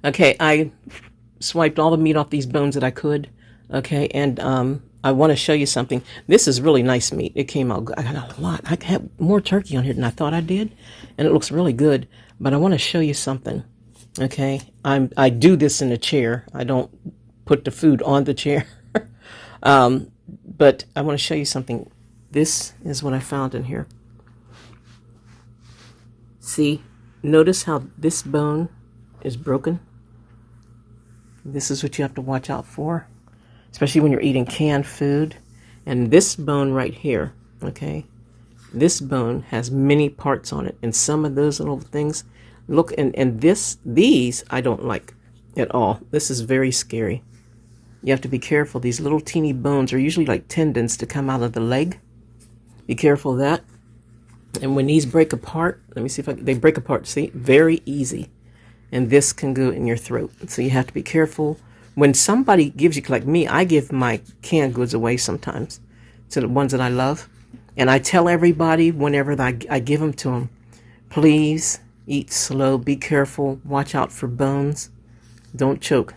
Okay, I swiped all the meat off these bones that I could. Okay, and I want to show you something. This is really nice meat. It came out good. I got a lot. I had more turkey on here than I thought I did, and it looks really good. But I want to show you something. Okay, I do this in a chair. I don't put the food on the chair. But I want to show you something. This is what I found in here. See, notice how this bone is broken. This is what you have to watch out for, especially when you're eating canned food. And this bone right here, okay, this bone has many parts on it, and some of those little things, look, and these I don't like at all. This is very scary. You have to be careful. These little teeny bones are usually like tendons to come out of the leg. Be careful of that. And when these break apart, let me see if they break apart. See, very easy. And this can go in your throat. So you have to be careful. When somebody gives you, like me, I give my canned goods away sometimes to the ones that I love. And I tell everybody whenever I give them to them, please eat slow, be careful, watch out for bones. Don't choke.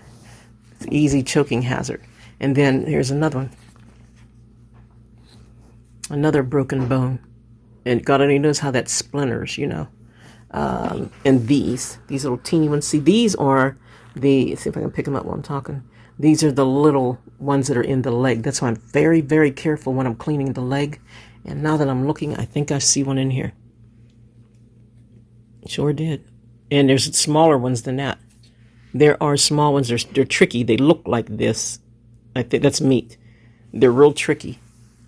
It's an easy choking hazard. And then here's another one. Another broken bone. And God only knows how that splinters, you know. And these little teeny ones. See, these are let's see if I can pick them up while I'm talking. These are the little ones that are in the leg. That's why I'm very, very careful when I'm cleaning the leg. And now that I'm looking, I think I see one in here. Sure did. And there's smaller ones than that. There are small ones. They're tricky. They look like this. I think that's meat. They're real tricky.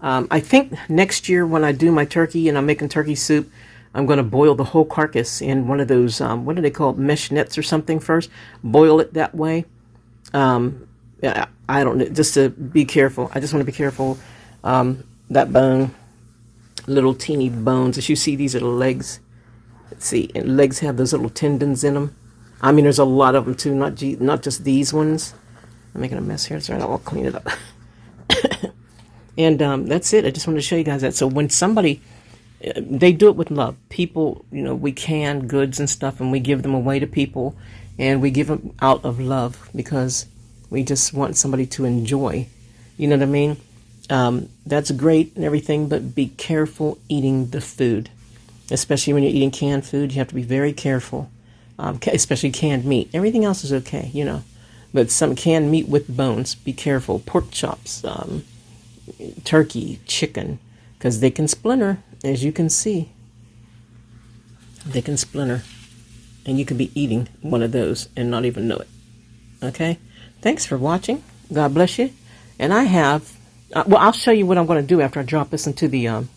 I think next year when I do my turkey and I'm making turkey soup, I'm going to boil the whole carcass in one of those, what do they call it, mesh nets or something first. Boil it that way. Yeah, I don't know, just to be careful. I just want to be careful. That bone, little teeny bones. As you see, these are the legs. Let's see, and legs have those little tendons in them. I mean, there's a lot of them too, not just these ones. I'm making a mess here. It's all right, I'll clean it up. And that's it. I just wanted to show you guys that. So when somebody, they do it with love. People, you know, we can goods and stuff, and we give them away to people, and we give them out of love because we just want somebody to enjoy. You know what I mean? That's great and everything, but be careful eating the food. Especially when you're eating canned food, you have to be very careful. Especially canned meat. Everything else is okay, you know. But some canned meat with bones, be careful. Pork chops, turkey, chicken, because they can splinter, as you can see. They can splinter, and you could be eating one of those and not even know it. Okay? Thanks for watching. God bless you. And I have, well, I'll show you what I'm going to do after I drop this into the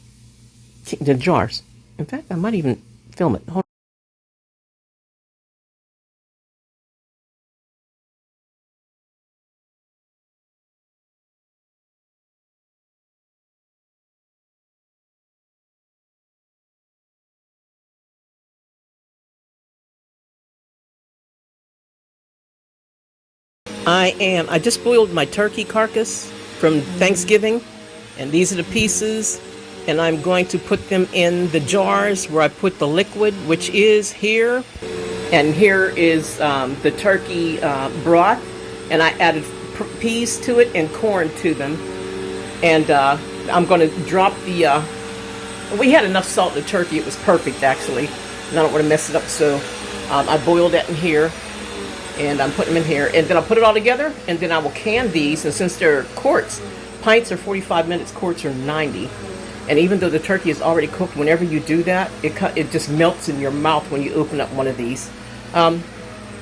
jars. In fact, I might even film it. Hold I just boiled my turkey carcass from Thanksgiving, and these are the pieces, and I'm going to put them in the jars where I put the liquid, which is here, and here is the turkey broth, and I added peas to it and corn to them, and I'm going to drop the, we had enough salt in the turkey, it was perfect actually, and I don't want to mess it up, so I boiled that in here. And I'm putting them in here, and then I'll put it all together, and then I will can these. And since they're quarts, pints are 45 minutes, quarts are 90. And even though the turkey is already cooked, whenever you do that, it just melts in your mouth when you open up one of these. No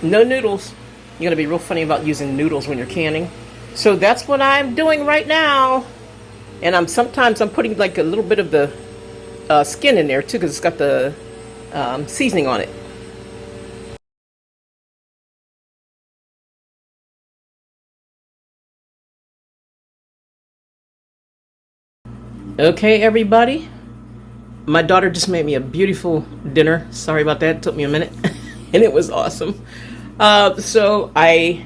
noodles. You're gonna be real funny about using noodles when you're canning. So that's what I'm doing right now. And sometimes I'm putting like a little bit of the skin in there too, because it's got the seasoning on it. Okay, everybody, my daughter just made me a beautiful dinner. Sorry about that, it took me a minute, and it was awesome. So I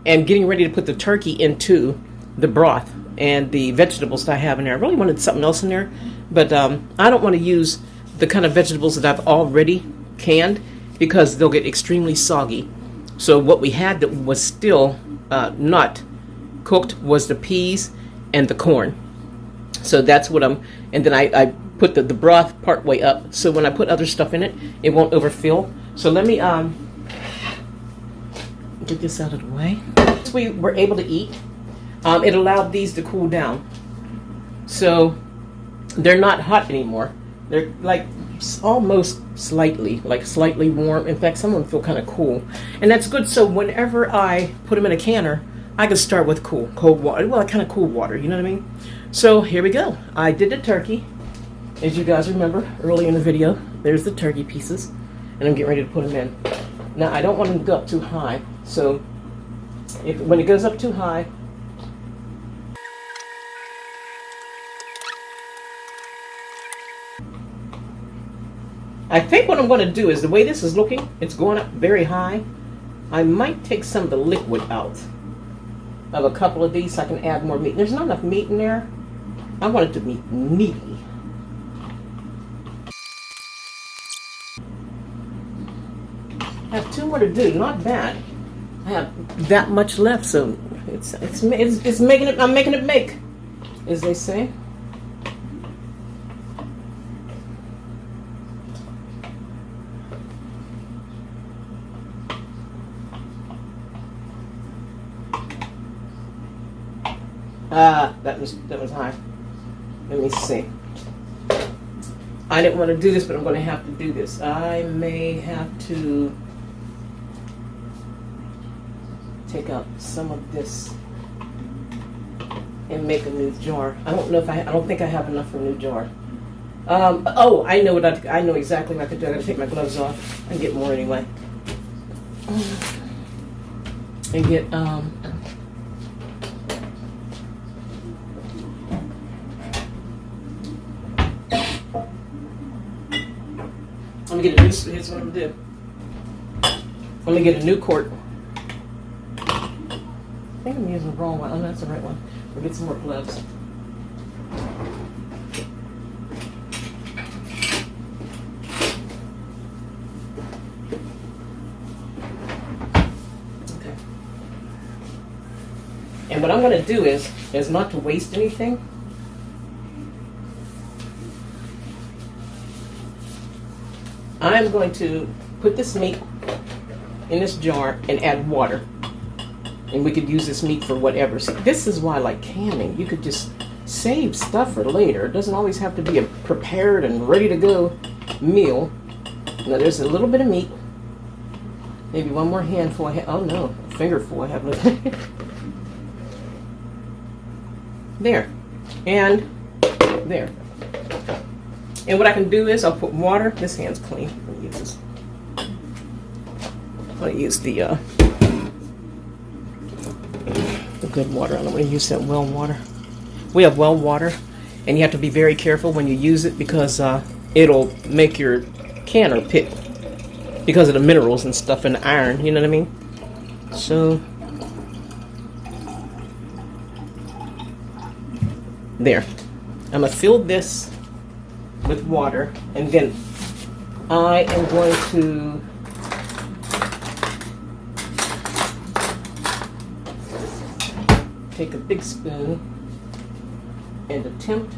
am getting ready to put the turkey into the broth and the vegetables that I have in there. I really wanted something else in there, but I don't want to use the kind of vegetables that I've already canned because they'll get extremely soggy. So what we had that was still not cooked was the peas and the corn. So that's what and then I put the broth part way up, so when I put other stuff in it, it won't overfill. So let me get this out of the way. Once we were able to eat, it allowed these to cool down. So they're not hot anymore. They're like almost slightly warm. In fact, some of them feel kind of cool. And that's good. So whenever I put them in a canner, I can start with cold water. Well, kind of cool water, you know what I mean? So here we go. I did the turkey. As you guys remember earlier in the video, there's the turkey pieces. And I'm getting ready to put them in. Now, I don't want them to go up too high. So when it goes up too high, I think what I'm going to do is, the way this is looking, it's going up very high. I might take some of the liquid out of a couple of these so I can add more meat. There's not enough meat in there. I want it to be meaty. I have 2 more to do. Not bad. I have that much left, so it's making it. I'm making it make, as they say. That was high. Let me see. I didn't want to do this, but I'm going to have to do this. I may have to take out some of this and make a new jar. I don't think I have enough for a new jar. Oh, I know I know exactly what I could do. I got to take my gloves off and get more anyway. And get let me get a new. Here's what I'm gonna do. Let me get a new quart. I think I'm using the wrong one. Oh, that's the right one. We'll get some more gloves. Okay. And what I'm going to do is not to waste anything. I'm going to put this meat in this jar and add water. And we could use this meat for whatever. See, this is why I like canning. You could just save stuff for later. It doesn't always have to be a prepared and ready to go meal. Now there's a little bit of meat. Maybe one more handful. Oh no, a fingerful I have left. There. And there. And what I can do is I'll put water. This hand's clean. Let me use this. I'm going to use the good water. I don't want to use that well water. We have well water, and you have to be very careful when you use it because it'll make your canner pit because of the minerals and stuff and the iron. You know what I mean? So there. I'm going to fill this with water, and then I am going to take a big spoon and attempt,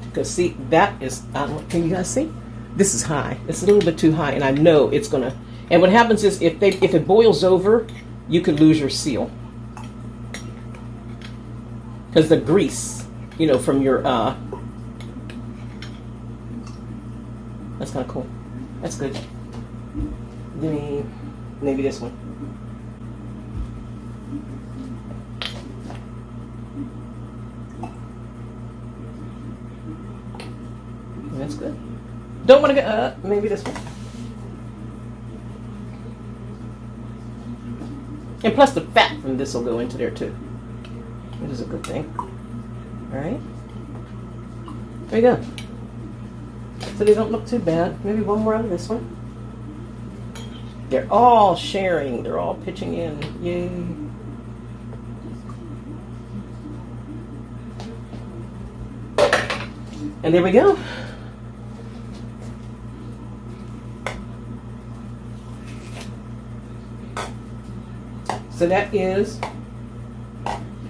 because see, that is, can you guys see? This is high. It's a little bit too high, and I know it's gonna, and what happens is if it boils over, you could lose your seal. Because the grease, you know, from your, that's kind of cool. That's good. Maybe this one. That's good. Don't want to get, maybe this one. And plus the fat from this will go into there too. Which is a good thing. Alright. There you go. So they don't look too bad. Maybe one more out of this one. They're all sharing. They're all pitching in. Yay. And there we go. So that is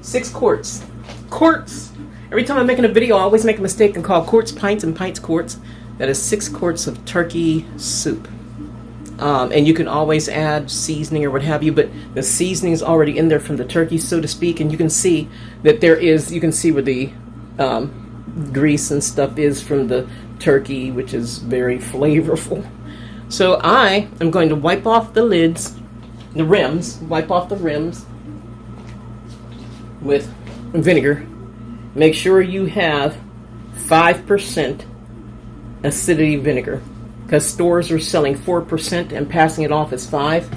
6 quarts. Quarts! Every time I'm making a video, I always make a mistake and call quarts pints and pints quarts. That is 6 quarts of turkey soup. And you can always add seasoning or what have you, but the seasoning is already in there from the turkey, so to speak, and you can see that you can see where the grease and stuff is from the turkey, which is very flavorful. So I am going to wipe off the lids, wipe off the rims with vinegar. Make sure you have 5% acidity vinegar, because stores are selling 4% and passing it off as 5%,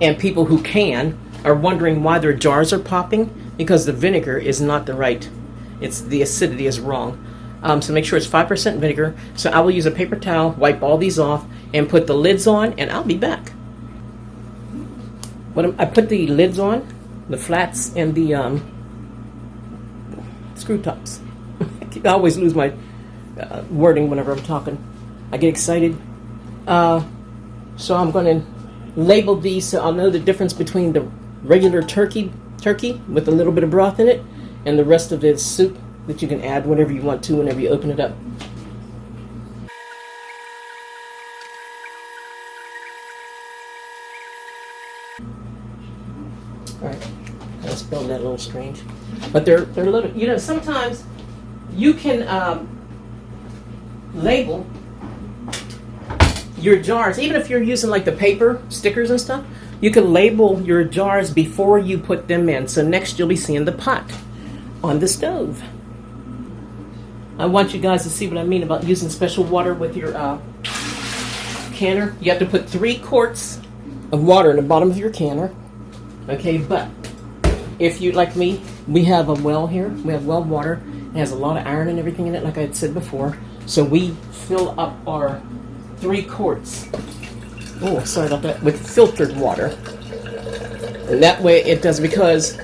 and people who can are wondering why their jars are popping, because the vinegar is not the right. The acidity is wrong. So make sure it's 5% vinegar. So I will use a paper towel, wipe all these off, and put the lids on, and I'll be back. I put the lids on, the flats and the screw tops. I always lose my wording whenever I'm talking. I get excited. So I'm going to label these so I'll know the difference between the regular turkey with a little bit of broth in it and the rest of the soup that you can add whatever you want to whenever you open it up. Alright, I spelled that a little strange. But they're a little, sometimes you can label your jars, even if you're using like the paper stickers and stuff, you can label your jars before you put them in. So next you'll be seeing the pot on the stove. I want you guys to see what I mean about using special water with your canner. You have to put 3 quarts of water in the bottom of your canner. Okay, but if you, like me, we have a well here. We have well water. It has a lot of iron and everything in it, like I had said before. So we fill up our 3 quarts. Oh, sorry about that. With filtered water. And that way it does, because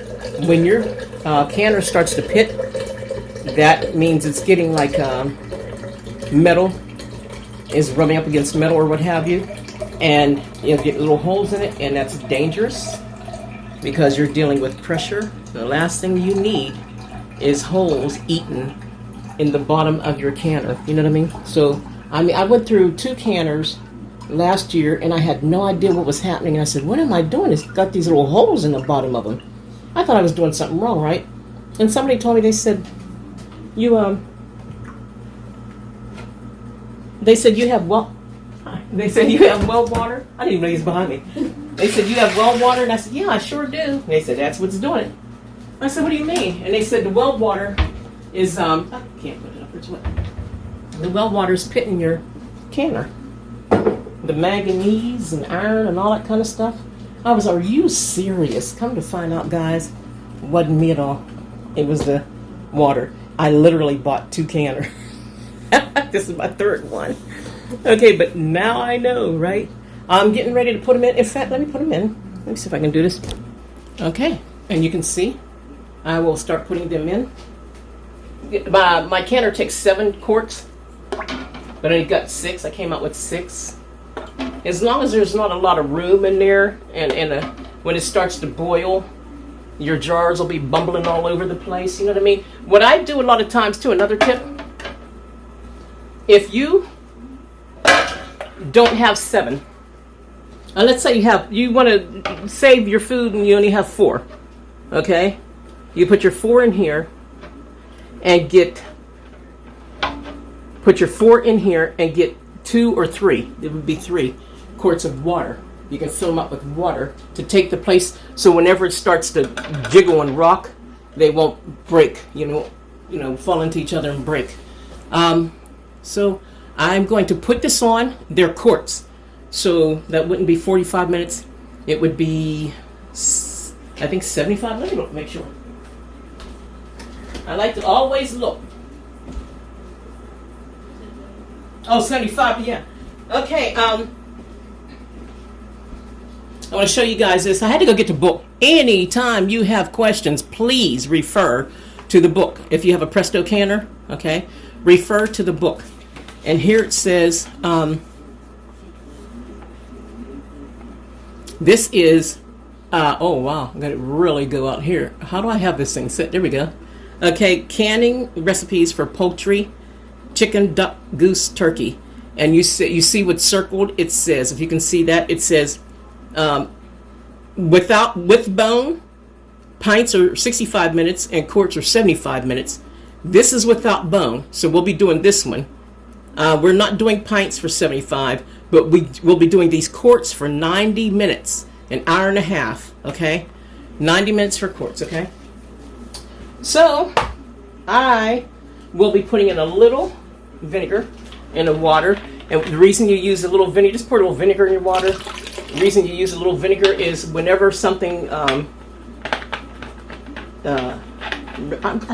when your canner starts to pit, that means it's getting like metal is rubbing up against metal or what have you. And you'll get little holes in it, and that's dangerous because you're dealing with pressure. The last thing you need is holes eaten in the bottom of your canner. You know what I mean? So, I went through 2 canners last year, and I had no idea what was happening. And I said, what am I doing? It's got these little holes in the bottom of them. I thought I was doing something wrong, right? And somebody told me, they said you have well water. I didn't even know he was behind me. They said, you have well water? And I said, yeah, I sure do. And they said, that's what's doing it. I said, what do you mean? And they said, the well water is, I can't put it up, it's wet. The well water is pitting your canner. The manganese and iron and all that kind of stuff. I was, are you serious? Come to find out, guys, it wasn't me at all. It was the water. I literally bought 2 canners. This is my 3rd one. Okay, but now I know, right? I'm getting ready to put them in. In fact, let me put them in. Let me see if I can do this. Okay, and you can see I will start putting them in. My canner takes 7 quarts, but I got 6. I came out with 6. As long as there's not a lot of room in there, and when it starts to boil, your jars will be bumbling all over the place. You know what I mean? What I do a lot of times too, another tip, if you don't have 7, let's say you want to save your food and you only have 4, okay? You put your 4 in here and put your 4 in here and get 2 or 3. It would be 3 quarts of water. You can fill them up with water to take the place, so whenever it starts to jiggle and rock, they won't break, fall into each other and break. So I'm going to put this on. They're quarts, so that wouldn't be 45 minutes. It would be, I think, 75. Let me look, make sure. I like to always look. Oh, 75, yeah. Okay, I want to show you guys this. I had to go get the book. Anytime you have questions, please refer to the book. If you have a Presto canner, okay, refer to the book. And here it says, this is Oh wow, I gotta really go out here. How do I have this thing set? There we go. Okay, canning recipes for poultry, chicken, duck, goose, turkey. And you see what's circled? It says, if you can see that, it says with bone, pints are 65 minutes and quarts are 75 minutes. This is without bone, so we'll be doing this one. We're not doing pints for 75, but we'll be doing these quarts for 90 minutes, an hour and a half, okay? 90 minutes for quarts, okay? So, I will be putting in a little vinegar in the water. And the reason you use a little vinegar, just pour a little vinegar in your water. The reason you use a little vinegar is whenever something, I'm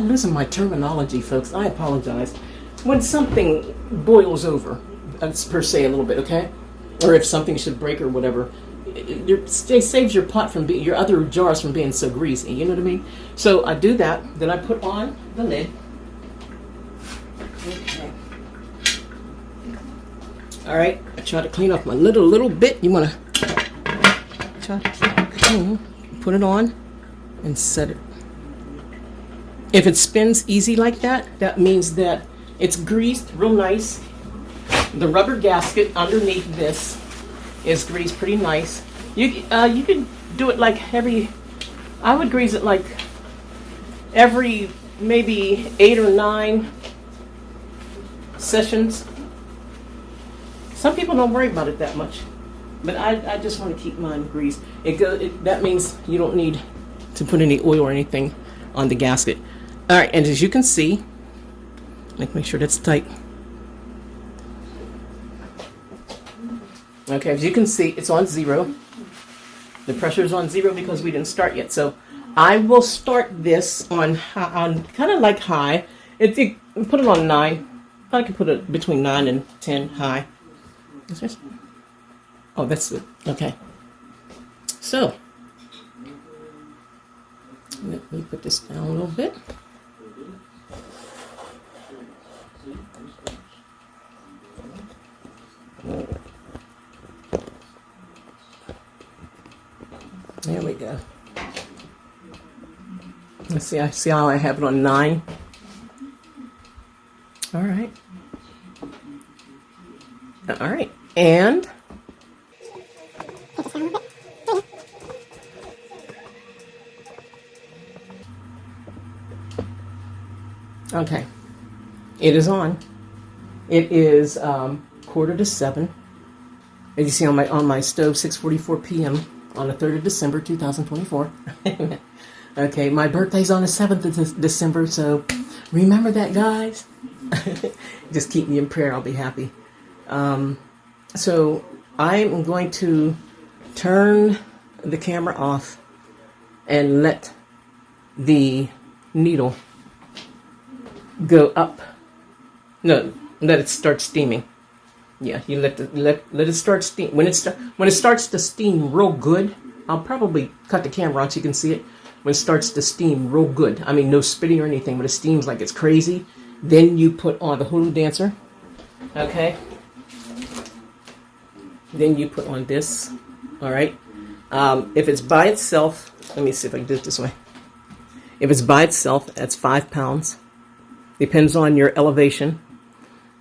losing my terminology, folks. I apologize. When something boils over, per se, a little bit, okay? Or if something should break or whatever, it saves your pot from being, your other jars from being so greasy. You know what I mean? So I do that. Then I put on the lid. Okay. All right. I try to clean off my little bit. You want to try to keep it clean. Put it on and set it. If it spins easy like that, that means that it's greased real nice. The rubber gasket underneath this is greased pretty nice. You could do it like I would grease it like every maybe 8 or 9 sessions. Some people don't worry about it that much, but I just want to keep mine greased. That means you don't need to put any oil or anything on the gasket. All right, and as you can see, make sure that's tight. Okay, as you can see, it's on 0. The pressure is on 0 because we didn't start yet. So I will start this on kind of like high. Put it on 9. I can put it between 9 and 10 high. Oh, that's it. Okay. So let me put this down a little bit. There we go. Let's see. I see how I have it on 9. All right. All right. And okay. It is on. It is 6:45. As you see on my stove, 6:44 p.m. on the 3rd of December, 2024. Okay, my birthday's on the 7th of December, so remember that, guys. Just keep me in prayer. I'll be happy. So I'm going to turn the camera off and let the needle go up. No, let it start steaming. Yeah, you let it start steam. When it starts to steam real good, I'll probably cut the camera on so you can see it. When it starts to steam real good, I mean no spitting or anything, but it steams like it's crazy, then you put on the hula dancer. Okay. Then you put on this. All right. If it's by itself, let me see if I can do it this way. If it's by itself, that's 5 pounds. Depends on your elevation.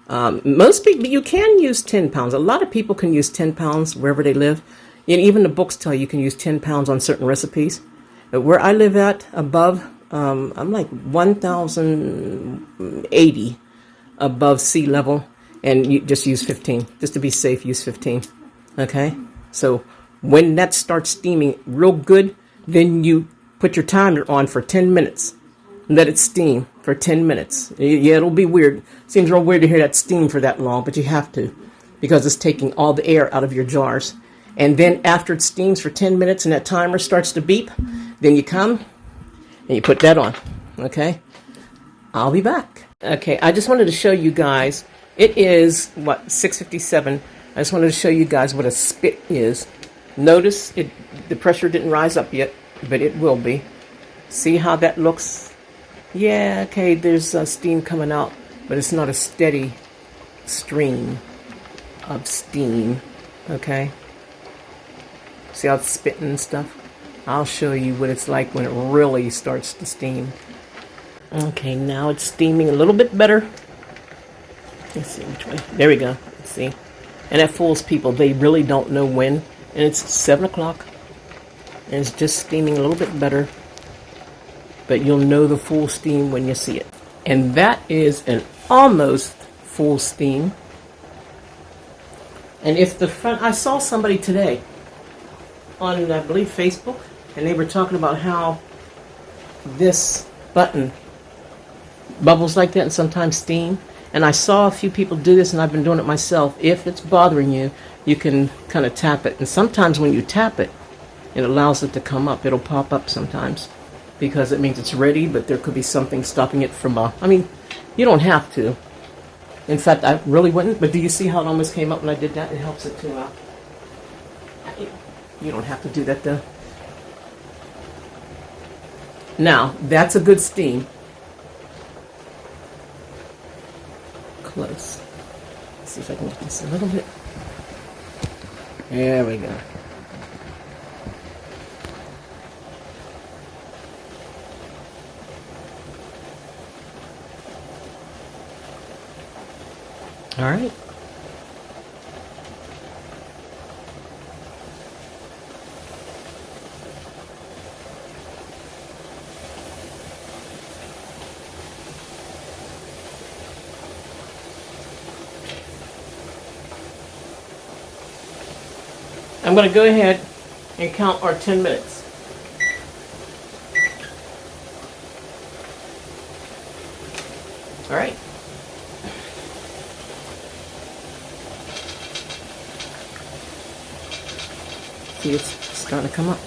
Most people, you can use 10 pounds. A lot of people can use 10 pounds wherever they live. And even the books tell you can use 10 pounds on certain recipes. But where I live at, above, I'm like 1,080 above sea level. And you just use 15. Just to be safe, use 15. Okay? So when that starts steaming real good, then you put your timer on for 10 minutes. Let it steam for 10 minutes. Yeah, it'll be weird. Seems real weird to hear that steam for that long, but you have to because it's taking all the air out of your jars. And then after it steams for 10 minutes and that timer starts to beep, then you come and you put that on. Okay? I'll be back. Okay, I just wanted to show you guys. It is, 6:57. I just wanted to show you guys what a spit is. Notice the pressure didn't rise up yet, but it will be. See how that looks? Yeah, okay, there's steam coming out, but it's not a steady stream of steam, okay? See how it's spitting and stuff? I'll show you what it's like when it really starts to steam. Okay, now it's steaming a little bit better. Let's see which way. There we go. Let's see. And that fools people. They really don't know when. And it's 7 o'clock. And it's just steaming a little bit better. But you'll know the full steam when you see it. And that is an almost full steam. And if the front, I saw somebody today on, I believe, Facebook, and they were talking about how this button bubbles like that and sometimes steam. And I saw a few people do this, and I've been doing it myself. If it's bothering you, you can kind of tap it. And sometimes when you tap it, it allows it to come up. It'll pop up sometimes because it means it's ready, but there could be something stopping it from, I mean, you don't have to. In fact, I really wouldn't, but do you see how it almost came up when I did that? It helps it to, you don't have to do that though. Now, that's a good steam. Close. Let's see if I can get this a little bit. There we go. All right. I'm going to go ahead and count our 10 minutes. All right. See, it's starting to come up.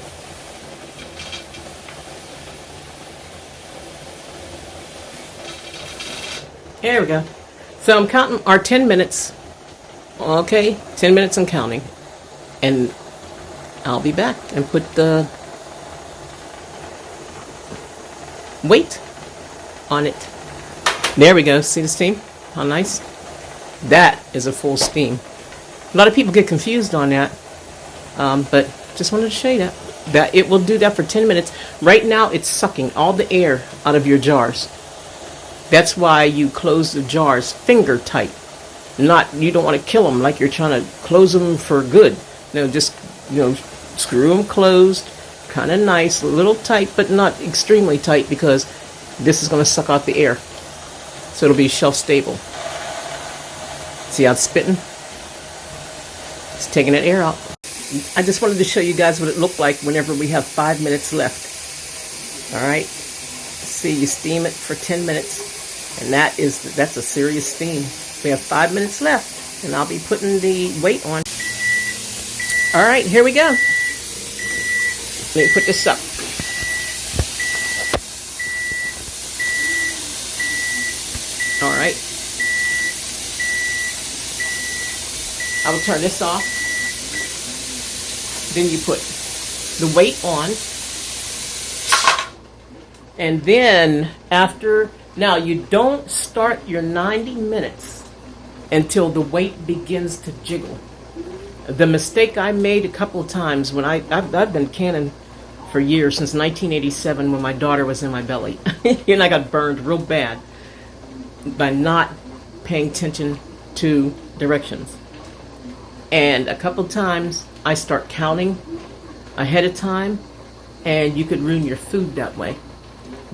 There we go. So I'm counting our 10 minutes. Okay, 10 minutes and counting. And I'll be back and put the weight on it. There we go. See the steam? How nice? That is a full steam. A lot of people get confused on that. But just wanted to show you that it will do that for 10 minutes. Right now it's sucking all the air out of your jars. That's why you close the jars finger tight. You don't want to kill them like you're trying to close them for good. No, just, screw them closed, kind of nice, a little tight, but not extremely tight because this is going to suck out the air. So it'll be shelf stable. See how it's spitting? It's taking that air out. I just wanted to show you guys what it looked like whenever we have 5 minutes left. All right. See, you steam it for 10 minutes, and that's a serious steam. We have 5 minutes left, and I'll be putting the weight on. All right, here we go. Let me put this up. All right. I will turn this off. Then you put the weight on. And then now you don't start your 90 minutes until the weight begins to jiggle. The mistake I made a couple of times when I've been canning for years, since 1987 when my daughter was in my belly. And I got burned real bad by not paying attention to directions. And a couple of times I start counting ahead of time, and you could ruin your food that way.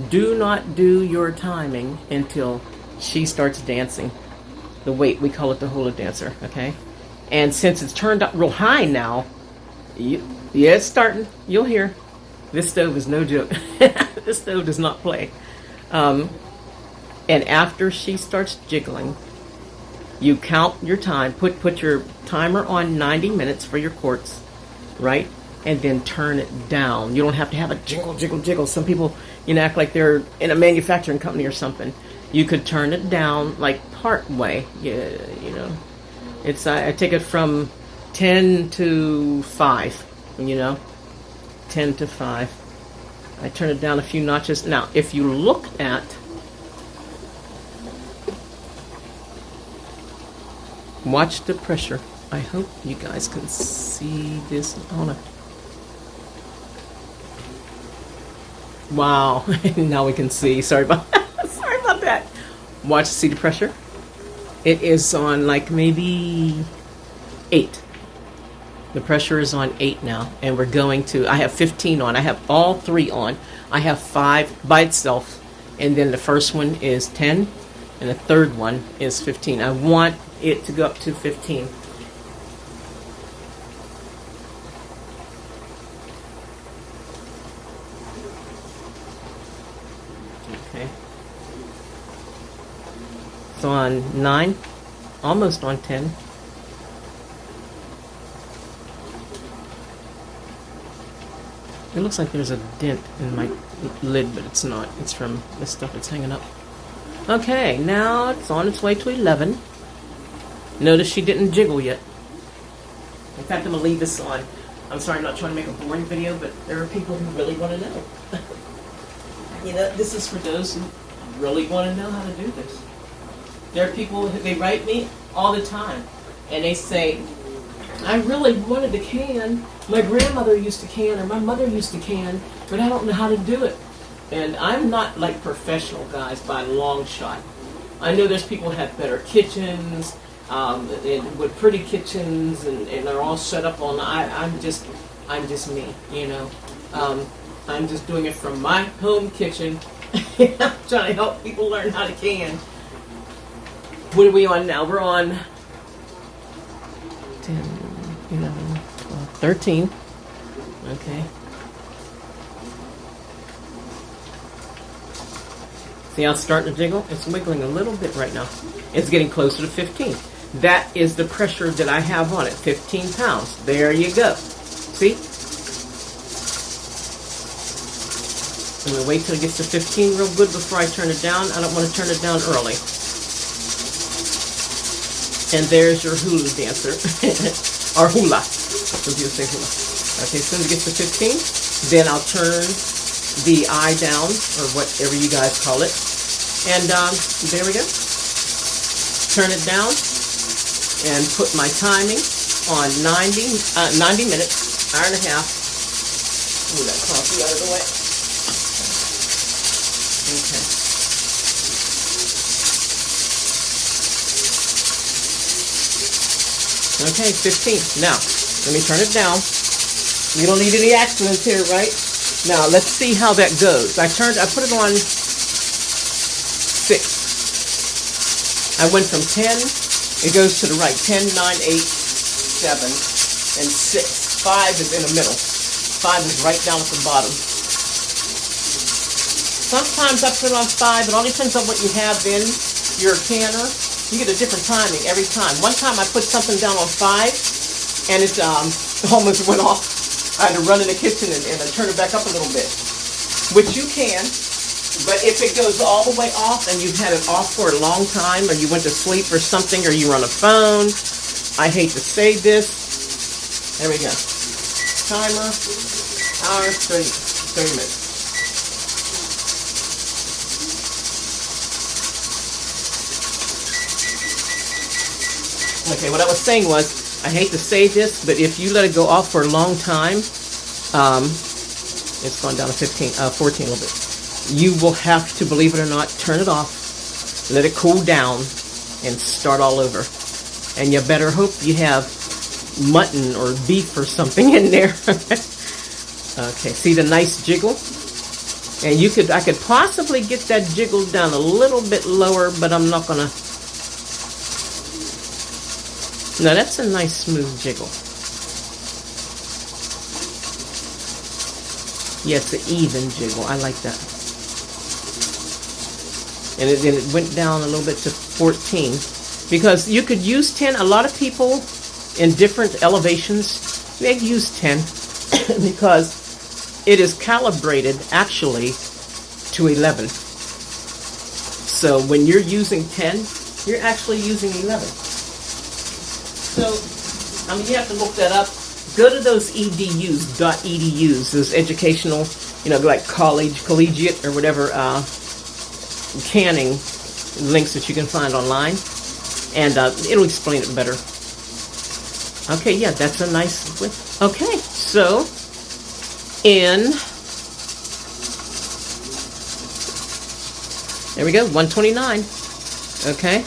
Do not do your timing until she starts dancing. The weight, we call it the hula dancer, okay? And since it's turned up real high now, it's starting. You'll hear. This stove is no joke. This stove does not play. And after she starts jiggling, you count your time. Put your timer on 90 minutes for your quarts, right? And then turn it down. You don't have to have a jiggle, jiggle, jiggle. Some people, act like they're in a manufacturing company or something. You could turn it down like part way. Yeah, It's I take it from 10 to 5, 10 to 5. I turn it down a few notches. Now, if you look at watch the pressure. I hope you guys can see this on it. Wow. Now we can see. Sorry about sorry about that. Watch, see the pressure. It is on like maybe 8. The pressure is on 8 now, and we're going to, I have 15 on. I have all 3 on. I have 5 by itself, and then the first one is 10, and the third one is 15. I want it to go up to 15. Okay. It's on 9, almost on 10. It looks like there's a dent in my lid, but it's not. It's from this stuff that's hanging up. Okay, now it's on its way to 11. Notice she didn't jiggle yet. In fact, I'm going to leave this on. I'm sorry, I'm not trying to make a boring video, but there are people who really want to know. You know, this is for those who really want to know how to do this. There are people, they write me all the time, and they say, I really wanted to can. My grandmother used to can, or my mother used to can, but I don't know how to do it. And I'm not like professional guys by a long shot. I know there's people who have better kitchens, and with pretty kitchens, and they're all set up on. I'm just me, you know. I'm just doing it from my home kitchen. I'm trying to help people learn how to can. What are we on now? We're on 10, 11, 12, 13. Okay. See how it's starting to jiggle? It's wiggling a little bit right now. It's getting closer to 15. That is the pressure that I have on it, 15 pounds. There you go. See? I'm going to wait till it gets to 15 real good before I turn it down. I don't want to turn it down early. And there's your hula dancer. Or hula. Some people say hula. Okay, as soon as it gets to 15, then I'll turn the eye down, or whatever you guys call it. And there we go. Turn it down and put my timing on 90 minutes, hour and a half. Move that coffee out of the way. Okay. Okay, 15. Now, let me turn it down. We don't need any accidents here, right? Now, let's see how that goes. I put it on 6. I went from 10, it goes to the right. 10, 9, 8, 7, and 6. 5 is in the middle. 5 is right down at the bottom. Sometimes I put it on 5. It all depends on what you have in your canner. You get a different timing every time. One time I put something down on 5, and it almost went off. I had to run in the kitchen and turn it back up a little bit, which you can, but if it goes all the way off and you've had it off for a long time, or you went to sleep or something, or you were on a phone, I hate to say this, there we go, timer, hour, 30 minutes. Okay, what I was saying was, I hate to say this, but if you let it go off for a long time, it's gone down to 14 a little bit. You will have to, believe it or not, turn it off, let it cool down, and start all over. And you better hope you have mutton or beef or something in there. Okay, see the nice jiggle? And I could possibly get that jiggle down a little bit lower, but I'm not gonna. Now that's a nice smooth jiggle. Yeah, it's an even jiggle. I like that. And then it went down a little bit to 14. Because you could use 10. A lot of people in different elevations, they use 10. Because it is calibrated actually to 11. So when you're using 10, you're actually using 11. So, I mean, you have to look that up. Go to those edus, those educational, you know, like collegiate or whatever canning links that you can find online. And it'll explain it better. Okay, yeah, that's a nice width. Okay, so in There we go, 129. Okay.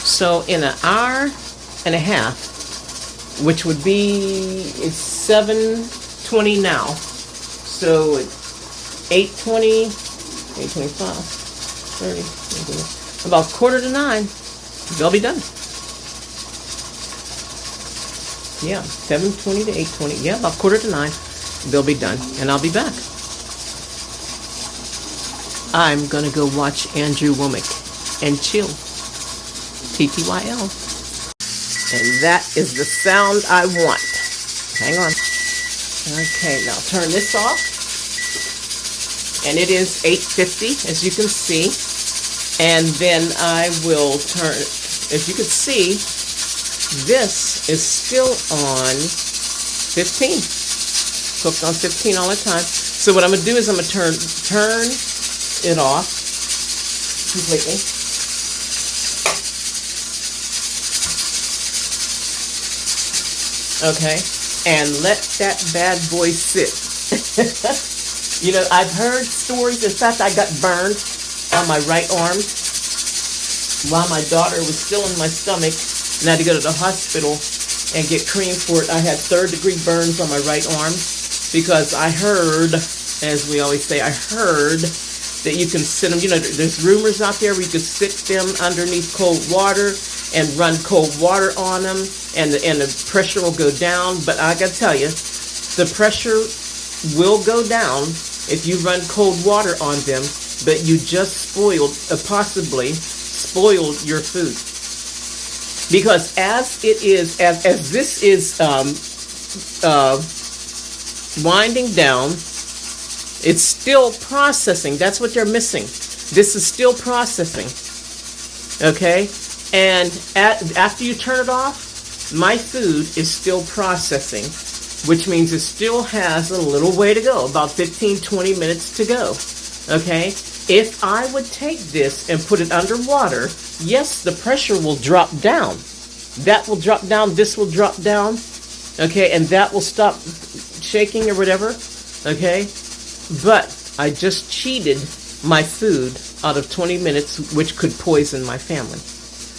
So in an hour and a half, which would be, it's 7:20 now. So it's 8:20, 8:25, 30, about 8:45, they'll be done. Yeah, 7:20 to 8:20. Yeah, about 8:45, they'll be done, and I'll be back. I'm gonna go watch Andrew Womack and chill. TTYL. And that is the sound I want. Hang on. Okay, now turn this off. And it is 8:50, as you can see. And then I will turn, as you can see, this is still on 15. Cooked on 15 all the time. So what I'm going to do is I'm going to turn it off completely. Okay, and let that bad boy sit. You know, I've heard stories. In fact, I got burned on my right arm while my daughter was still in my stomach, and I had to go to the hospital and get cream for it. I had 3rd-degree burns on my right arm because I heard, as we always say, I heard that you can sit them, you know, there's rumors out there where you could sit them underneath cold water and run cold water on them, and the pressure will go down. But I gotta tell you, the pressure will go down if you run cold water on them, but you just possibly spoiled your food. Because as this is winding down, it's still processing. That's what they're missing. This is still processing. Okay? And after you turn it off, my food is still processing, which means it still has a little way to go, about 15-20 minutes to go. Okay? If I would take this and put it underwater, yes, the pressure will drop down. That will drop down, this will drop down, okay, and that will stop shaking or whatever, okay? But I just cheated my food out of 20 minutes, which could poison my family.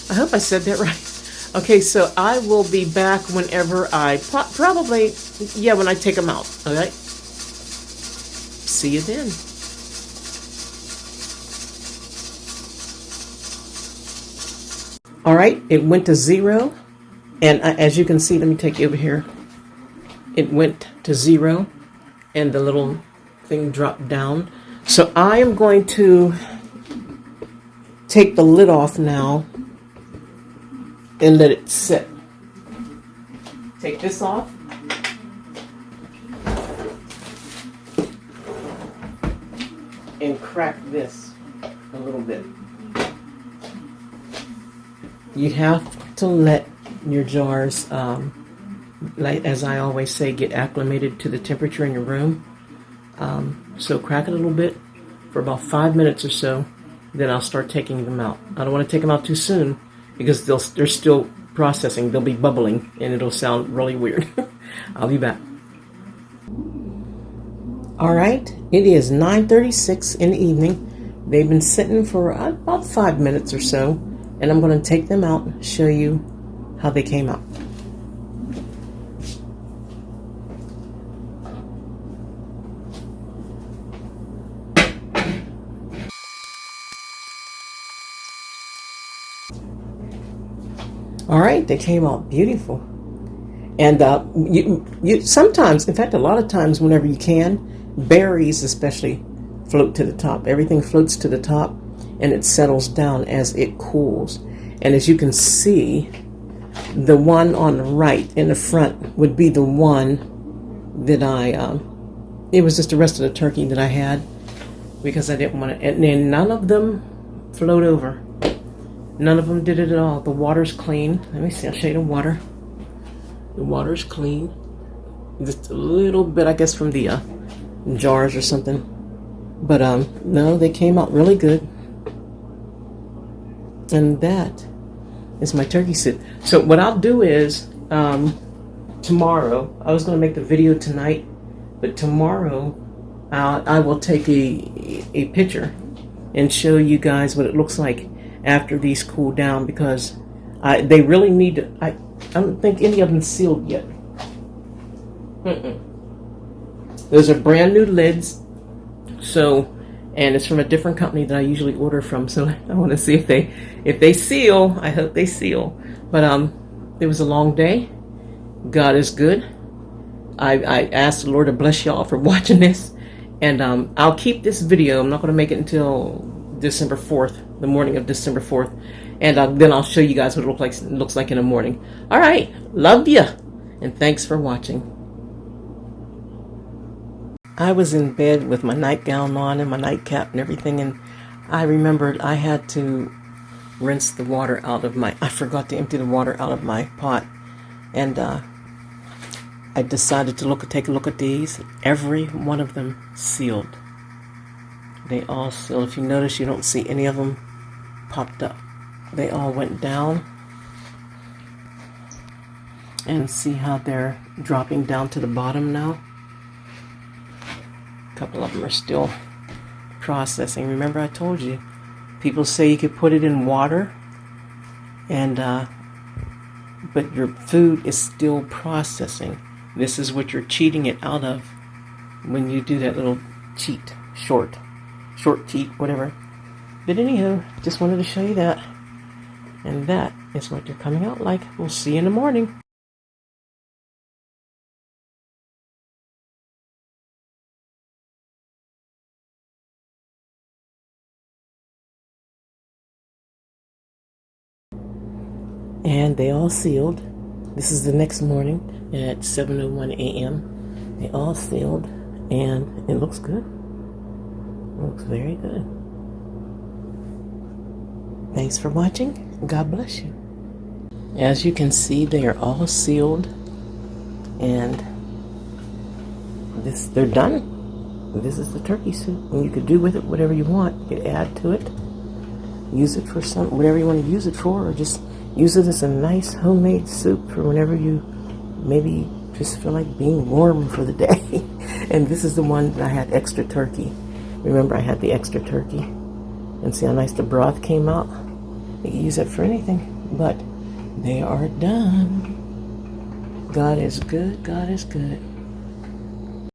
I hope I said that right. Okay, so I will be back whenever I, probably, yeah, when I take them out, all right? See you then. All right, it went to 0, and as you can see, let me take you over here. It went to 0, and the little thing dropped down. So I am going to take the lid off now and let it sit. Take this off. And crack this a little bit. You have to let your jars, like as I always say, get acclimated to the temperature in your room. So crack it a little bit for about 5 minutes or so, then I'll start taking them out. I don't want to take them out too soon because they're still processing. They'll be bubbling and it'll sound really weird. I'll be back. All right, it is 9:36 in the evening. They've been sitting for about 5 minutes or so. And I'm going to take them out and show you how they came out. All right, they came out beautiful. And you sometimes, in fact, a lot of times whenever you can, berries especially float to the top. Everything floats to the top. And it settles down as it cools. And as you can see, the one on the right in the front would be the one that it was just the rest of the turkey that I had because I didn't want to, and then none of them flowed over. None of them did it at all. The water's clean. Let me see, I'll show you the water. The water's clean. Just a little bit, I guess, from the jars or something. But no, they came out really good. And that is my turkey sit. So what I'll do is tomorrow, I was going to make the video tonight, but tomorrow I will take a picture and show you guys what it looks like after these cool down, because they really need to. I don't think any of them sealed yet. Those are brand new lids. So, and it's from a different company that I usually order from. So I want to see if they seal. I hope they seal. But it was a long day. God is good. I asked the Lord to bless y'all for watching this. And I'll keep this video. I'm not going to make it until December 4th, the morning of December 4th. And then I'll show you guys what it looks like in the morning. All right. Love ya. And thanks for watching. I was in bed with my nightgown on and my nightcap and everything. And I remembered I had to rinse the water out of I forgot to empty the water out of my pot. And I decided to take a look at these. Every one of them sealed. They all sealed. If you notice, you don't see any of them popped up. They all went down. And see how they're dropping down to the bottom now? A couple of them are still processing. Remember I told you, people say you could put it in water, and but your food is still processing. This is what you're cheating it out of when you do that little cheat, short cheat, whatever. But anywho, just wanted to show you that. And that is what they're coming out like. We'll see you in the morning. And they all sealed. This is the next morning at 7:01 a.m. They all sealed, and it looks good. It looks very good. Thanks for watching. God bless you. As you can see, they are all sealed, and they're done. This is the turkey soup, and you could do with it whatever you want. You could add to it, use it for whatever you want to use it for, or just use it as a nice homemade soup for whenever you maybe just feel like being warm for the day. And this is the one that I had extra turkey. Remember, I had the extra turkey. And see how nice the broth came out? You can use it for anything. But they are done. God is good. God is good.